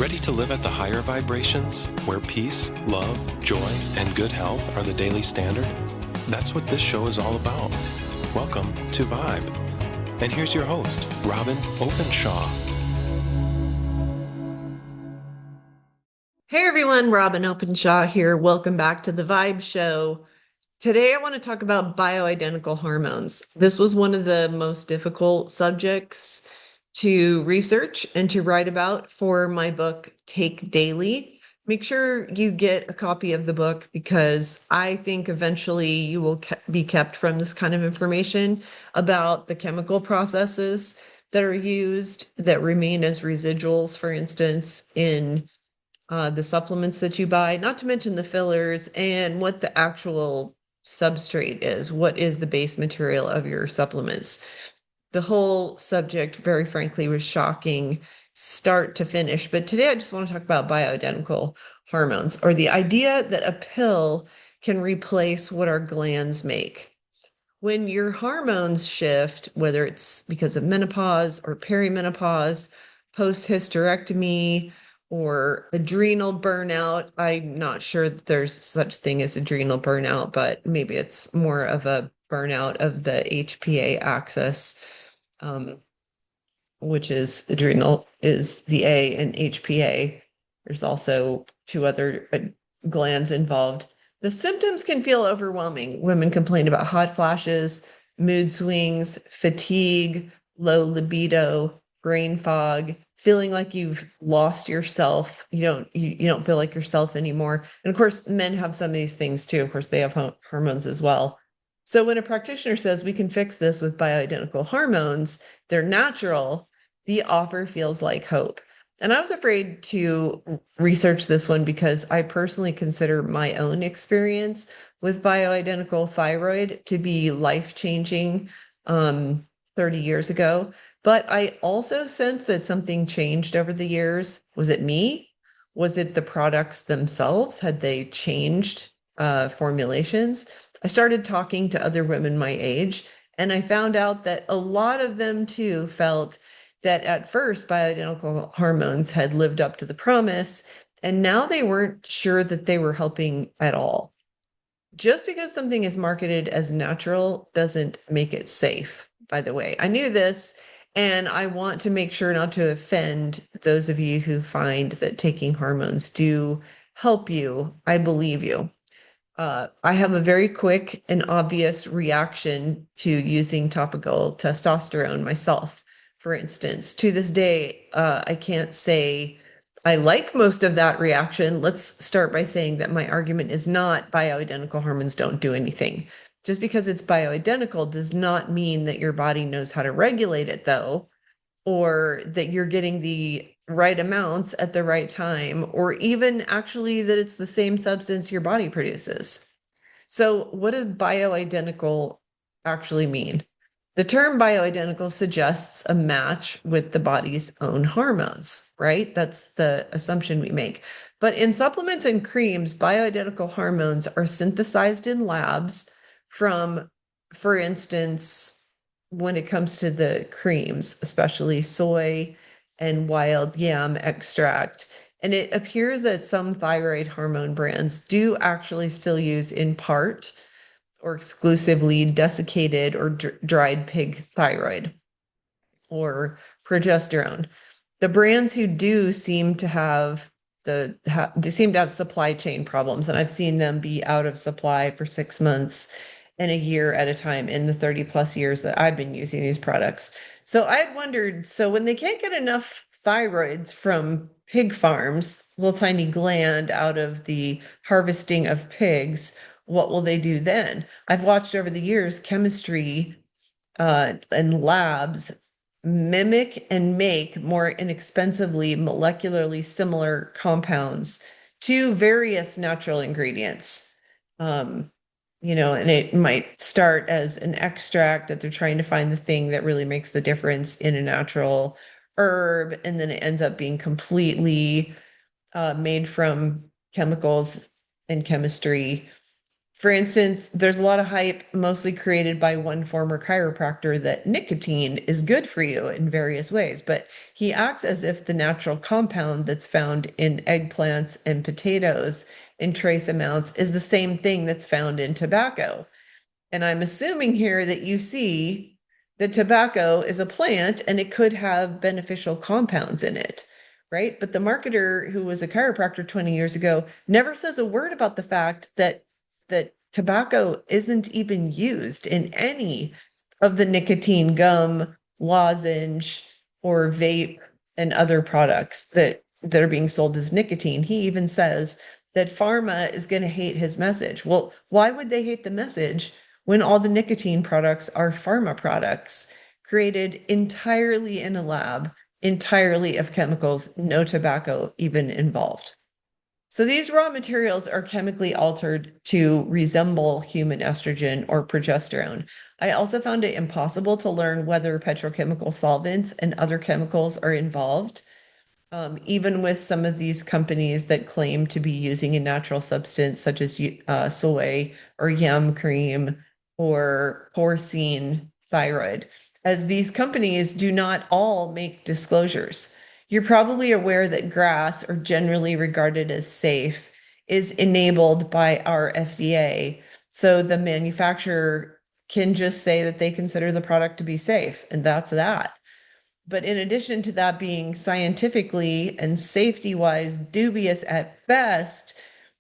Ready to live at the higher vibrations, where peace, love, joy, and good health are the daily standard? That's what this show is all about. Welcome to Vibe. And here's your host, Robyn Openshaw. Hey everyone, Robyn Openshaw here. Welcome back to the Vibe Show. Today I want to talk about bioidentical hormones. This was one of the most difficult subjects to research and to write about for my book, Take Daily. Make sure you get a copy of the book because I think eventually you will be kept from this kind of information about the chemical processes that are used that remain as residuals, for instance, in the supplements that you buy, not to mention the fillers and what the actual substrate is. What is the base material of your supplements? The whole subject, very frankly, was shocking start to finish. But today I just want to talk about bioidentical hormones, or the idea that a pill can replace what our glands make. When your hormones shift, whether it's because of menopause or perimenopause, post-hysterectomy, or adrenal burnout. I'm not sure that there's such thing as adrenal burnout, but maybe it's more of a burnout of the HPA axis, which is adrenal is the A, and HPA. There's also two other glands involved. The symptoms can feel overwhelming. Women complain about hot flashes, mood swings, fatigue, low libido, brain fog, feeling like you've lost yourself. You don't feel like yourself anymore. And of course, men have some of these things too. Of course, they have hormones as well. So when a practitioner says we can fix this with bioidentical hormones, they're natural, the offer feels like hope. And I was afraid to research this one because I personally consider my own experience with bioidentical thyroid to be life-changing 30 years ago. But I also sense that something changed over the years. Was it me? Was it the products themselves? Had they changed formulations? I started talking to other women my age, and I found out that a lot of them too felt that at first bioidentical hormones had lived up to the promise, and now they weren't sure that they were helping at all. Just because something is marketed as natural doesn't make it safe, by the way. I knew this, and I want to make sure not to offend those of you who find that taking hormones do help you. I believe you. I have a very quick and obvious reaction to using topical testosterone myself. For instance, to this day, I can't say I like most of that reaction. Let's start by saying that my argument is not bioidentical hormones don't do anything. Just because it's bioidentical does not mean that your body knows how to regulate it, though, or that you're getting the right amounts at the right time, or even actually that it's the same substance your body produces. So what does bioidentical actually mean? The term bioidentical suggests a match with the body's own hormones, right? That's the assumption we make. But in supplements and creams, bioidentical hormones are synthesized in labs from, for instance, when it comes to the creams, especially soy and wild yam extract. And it appears that some thyroid hormone brands do actually still use in part or exclusively desiccated or dried pig thyroid or progesterone. The brands who do seem to have they seem to have supply chain problems, and I've seen them be out of supply for 6 months and a year at a time in the 30 plus years that I've been using these products. So I had wondered, so when they can't get enough thyroids from pig farms, little tiny gland out of the harvesting of pigs, what will they do then? I've watched over the years chemistry and labs mimic and make more inexpensively molecularly similar compounds to various natural ingredients. And it might start as an extract that they're trying to find the thing that really makes the difference in a natural herb, and then it ends up being completely made from chemicals and chemistry For instance, there's a lot of hype, mostly created by one former chiropractor, that nicotine is good for you in various ways, but he acts as if the natural compound that's found in eggplants and potatoes in trace amounts is the same thing that's found in tobacco. And I'm assuming here that you see that tobacco is a plant and it could have beneficial compounds in it, right? But the marketer who was a chiropractor 20 years ago never says a word about the fact that tobacco isn't even used in any of the nicotine gum, lozenge, or vape and other products that are being sold as nicotine. He even says that pharma is going to hate his message. Well, why would they hate the message when all the nicotine products are pharma products created entirely in a lab, entirely of chemicals, no tobacco even involved? So these raw materials are chemically altered to resemble human estrogen or progesterone. I also found it impossible to learn whether petrochemical solvents and other chemicals are involved, even with some of these companies that claim to be using a natural substance such as soy or yam cream or porcine thyroid, as these companies do not all make disclosures. You're probably aware that grass, or generally regarded as safe, is enabled by our FDA. So the manufacturer can just say that they consider the product to be safe, and that's that. But in addition to that being scientifically and safety-wise dubious at best,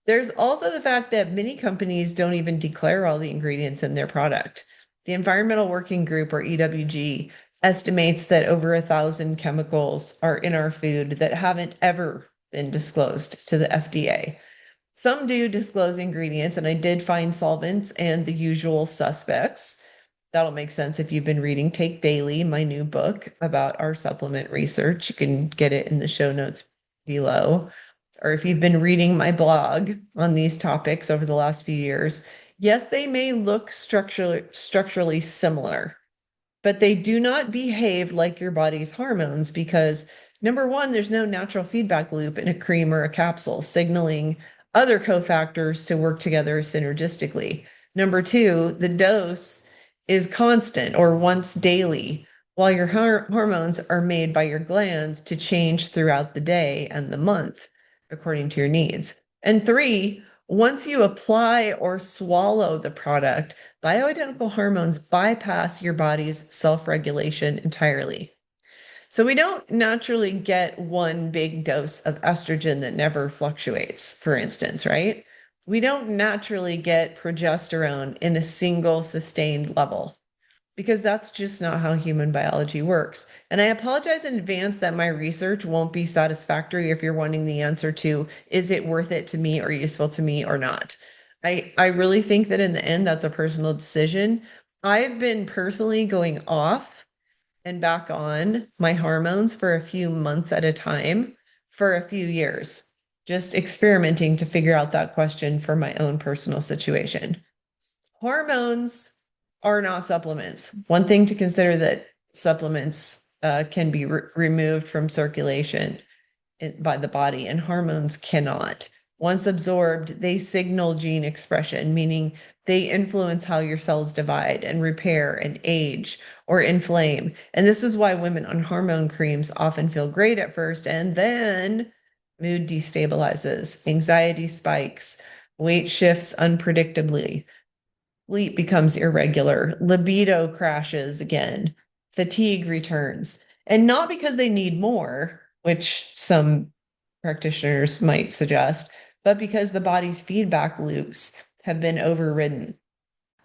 there's also the fact that many companies don't even declare all the ingredients in their product. The Environmental Working Group, or EWG, estimates that over 1,000 chemicals are in our food that haven't ever been disclosed to the FDA. Some do disclose ingredients, and I did find solvents and the usual suspects. That'll make sense if you've been reading Take Daily, my new book about our supplement research. You can get it in the show notes below. Or if you've been reading my blog on these topics over the last few years, yes, they may look structurally similar, but they do not behave like your body's hormones because, number one, there's no natural feedback loop in a cream or a capsule signaling other cofactors to work together synergistically. Number two, the dose is constant or once daily, while your hormones are made by your glands to change throughout the day and the month according to your needs. And three, once you apply or swallow the product, bioidentical hormones bypass your body's self-regulation entirely. So we don't naturally get one big dose of estrogen that never fluctuates, for instance, right? We don't naturally get progesterone in a single sustained level, because that's just not how human biology works. And I apologize in advance that my research won't be satisfactory if you're wanting the answer to, is it worth it to me or useful to me or not? I really think that in the end, that's a personal decision. I've been personally going off and back on my hormones for a few months at a time for a few years, just experimenting to figure out that question for my own personal situation. Hormones are not supplements. One thing to consider, that supplements can be removed from circulation by the body, and hormones cannot. Once absorbed, they signal gene expression, meaning they influence how your cells divide and repair and age or inflame. And this is why women on hormone creams often feel great at first, and then mood destabilizes, anxiety spikes, weight shifts unpredictably, sleep becomes irregular, libido crashes again, fatigue returns. And not because they need more, which some practitioners might suggest, but because the body's feedback loops have been overridden.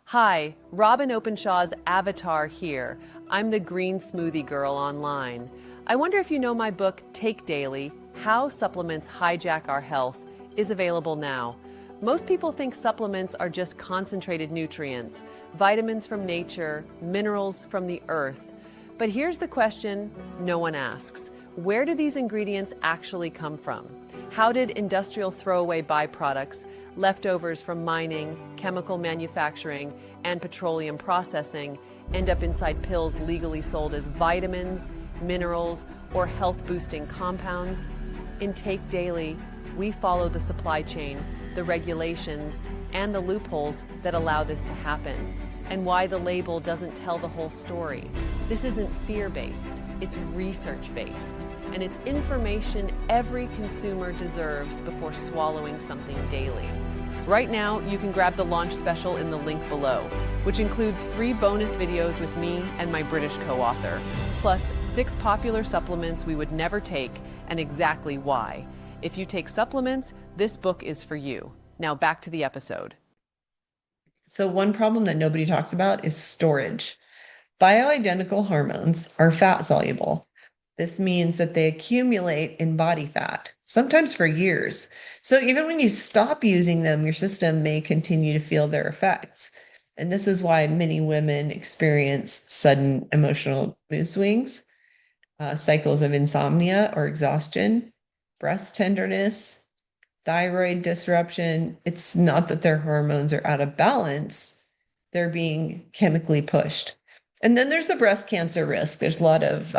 Hi, Robyn Openshaw's avatar here. I'm the green smoothie girl online. I wonder if you know my book, Take Daily, How Supplements Hijack Our Health, is available now. Most people think supplements are just concentrated nutrients, vitamins from nature, minerals from the earth. But here's the question no one asks. Where do these ingredients actually come from? How did industrial throwaway byproducts, leftovers from mining, chemical manufacturing, and petroleum processing end up inside pills legally sold as vitamins, minerals, or health-boosting compounds? In Take Daily, we follow the supply chain the regulations, and the loopholes that allow this to happen, and why the label doesn't tell the whole story. This isn't fear-based, it's research-based, and it's information every consumer deserves before swallowing something daily. Right now, you can grab the launch special in the link below, which includes 3 bonus videos with me and my British co-author, plus 6 popular supplements we would never take and exactly why. If you take supplements, this book is for you. Now back to the episode. So one problem that nobody talks about is storage. Bioidentical hormones are fat soluble. This means that they accumulate in body fat, sometimes for years. So even when you stop using them, your system may continue to feel their effects. And this is why many women experience sudden emotional mood swings, cycles of insomnia or exhaustion, breast tenderness, thyroid disruption. It's not that their hormones are out of balance, they're being chemically pushed. And then there's the breast cancer risk. There's a lot of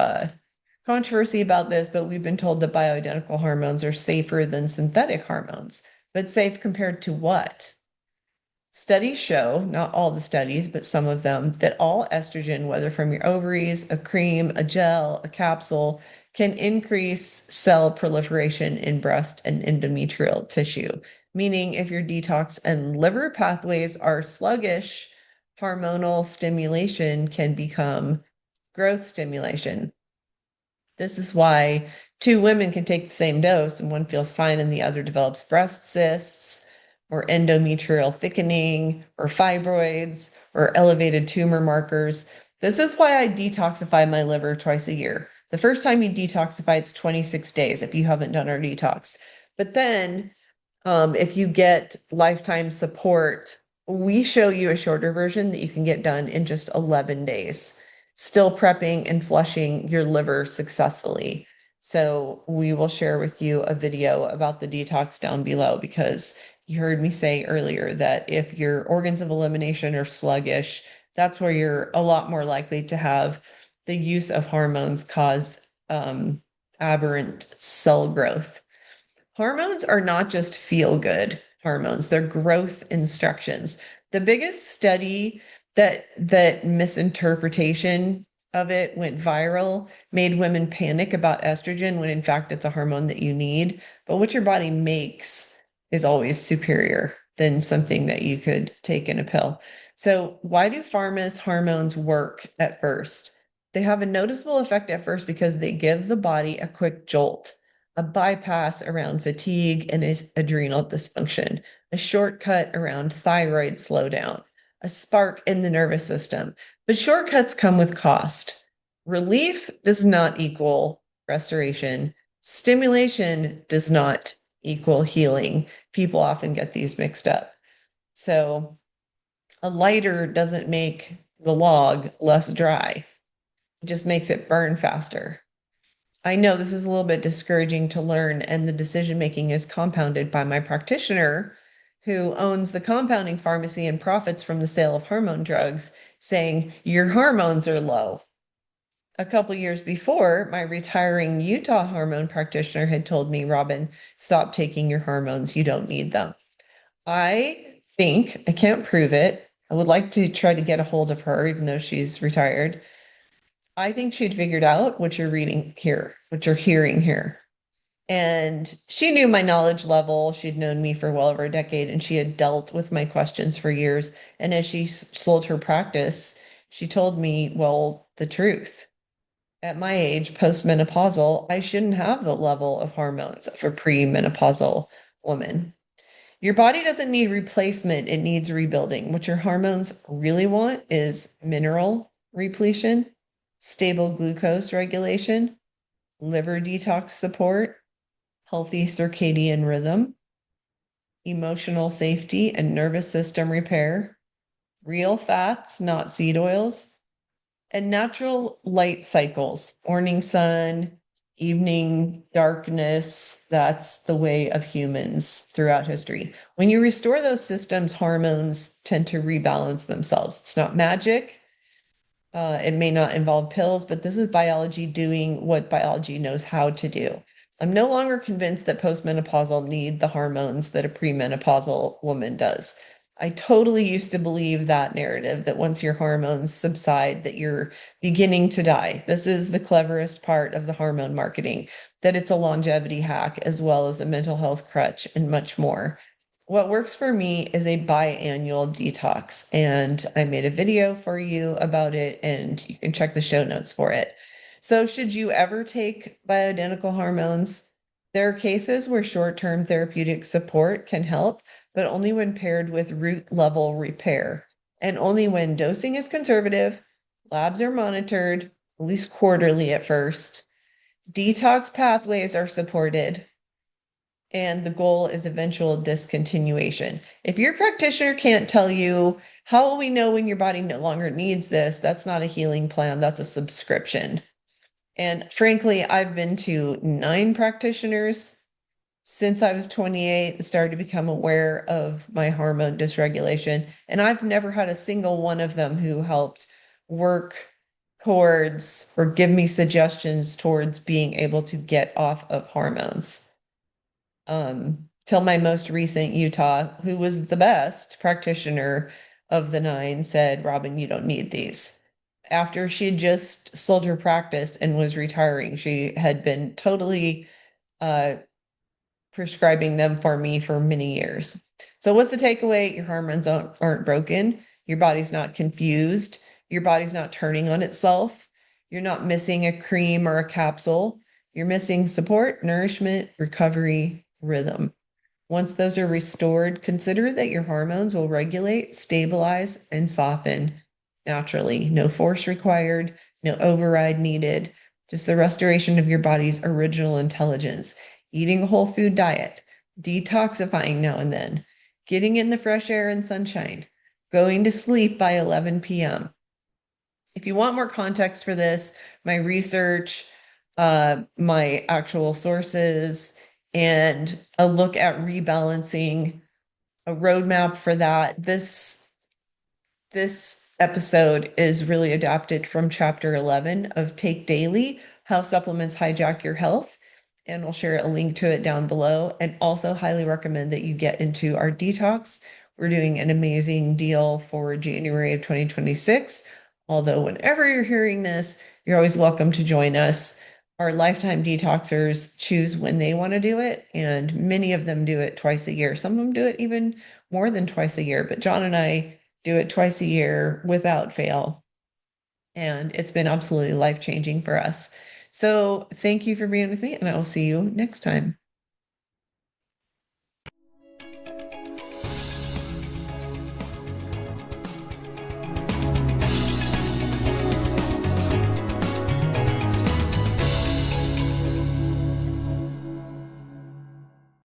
controversy about this, but we've been told that bioidentical hormones are safer than synthetic hormones. But safe compared to what? Studies show, not all the studies, but some of them, that all estrogen, whether from your ovaries, a cream, a gel, a capsule, can increase cell proliferation in breast and endometrial tissue. Meaning if your detox and liver pathways are sluggish, hormonal stimulation can become growth stimulation. This is why 2 women can take the same dose and one feels fine and the other develops breast cysts or endometrial thickening or fibroids or elevated tumor markers. This is why I detoxify my liver twice a year. The first time you detoxify, it's 26 days if you haven't done our detox. But then if you get lifetime support, we show you a shorter version that you can get done in just 11 days. Still prepping and flushing your liver successfully. So we will share with you a video about the detox down below, because you heard me say earlier that if your organs of elimination are sluggish, that's where you're a lot more likely to have the use of hormones cause aberrant cell growth. Hormones are not just feel-good hormones, they're growth instructions. The biggest study that misinterpretation of it went viral, made women panic about estrogen when in fact it's a hormone that you need. But what your body makes is always superior than something that you could take in a pill. So why do pharma's hormones work at first? They have a noticeable effect at first because they give the body a quick jolt, a bypass around fatigue and adrenal dysfunction, a shortcut around thyroid slowdown, a spark in the nervous system. But shortcuts come with cost. Relief does not equal restoration. Stimulation does not equal healing. People often get these mixed up. So a lighter doesn't make the log less dry. It just makes it burn faster. I know this is a little bit discouraging to learn, and the decision making is compounded by my practitioner, who owns the compounding pharmacy and profits from the sale of hormone drugs, saying your hormones are low. A couple years before, my retiring Utah hormone practitioner had told me, Robyn, stop taking your hormones. You don't need them. I think, I can't prove it, I would like to try to get a hold of her, even though she's retired. I think she'd figured out what you're reading here, what you're hearing here. And she knew my knowledge level. She'd known me for well over a decade, and she had dealt with my questions for years. And as she sold her practice, she told me, well, the truth. At my age, postmenopausal, I shouldn't have the level of hormones of a premenopausal woman. Your body doesn't need replacement, it needs rebuilding. What your hormones really want is mineral repletion, stable glucose regulation, liver detox support, healthy circadian rhythm, emotional safety and nervous system repair, real fats, not seed oils, and natural light cycles, morning sun, evening darkness. That's the way of humans throughout history. When you restore those systems, hormones tend to rebalance themselves. It's not magic. It may not involve pills, but this is biology doing what biology knows how to do. I'm no longer convinced that postmenopausal need the hormones that a premenopausal woman does. I totally used to believe that narrative that once your hormones subside, that you're beginning to die. This is the cleverest part of the hormone marketing, that it's a longevity hack as well as a mental health crutch and much more. What works for me is a biannual detox, and I made a video for you about it, and you can check the show notes for it. So, should you ever take bioidentical hormones? There are cases where short-term therapeutic support can help, but only when paired with root level repair, and only when dosing is conservative, labs are monitored, at least quarterly at first, detox pathways are supported, and the goal is eventual discontinuation. If your practitioner can't tell you, how will we know when your body no longer needs this? That's not a healing plan, that's a subscription. And frankly, I've been to 9 practitioners since I was 28 and started to become aware of my hormone dysregulation. And I've never had a single one of them who helped work towards or give me suggestions towards being able to get off of hormones. Till my most recent Utah, who was the best practitioner of the 9, said, Robyn, you don't need these. After she had just sold her practice and was retiring, she had been totally prescribing them for me for many years. So what's the takeaway? Your hormones aren't broken. Your body's not confused. Your body's not turning on itself. You're not missing a cream or a capsule. You're missing support, nourishment, recovery, rhythm. Once those are restored, consider that your hormones will regulate, stabilize, and soften naturally. No force required, no override needed, just the restoration of your body's original intelligence. Eating a whole food diet, detoxifying now and then, getting in the fresh air and sunshine, going to sleep by 11 p.m. If you want more context for this, my research, my actual sources, and a look at rebalancing, a roadmap for that, this episode is really adapted from chapter 11 of Take Daily, How Supplements Hijack Your Health. And we'll share a link to it down below. And also highly recommend that you get into our detox. We're doing an amazing deal for January of 2026. Although whenever you're hearing this, you're always welcome to join us. Our lifetime detoxers choose when they want to do it, and many of them do it twice a year. Some of them do it even more than twice a year, but John and I do it twice a year without fail. And it's been absolutely life-changing for us. So thank you for being with me, and I will see you next time.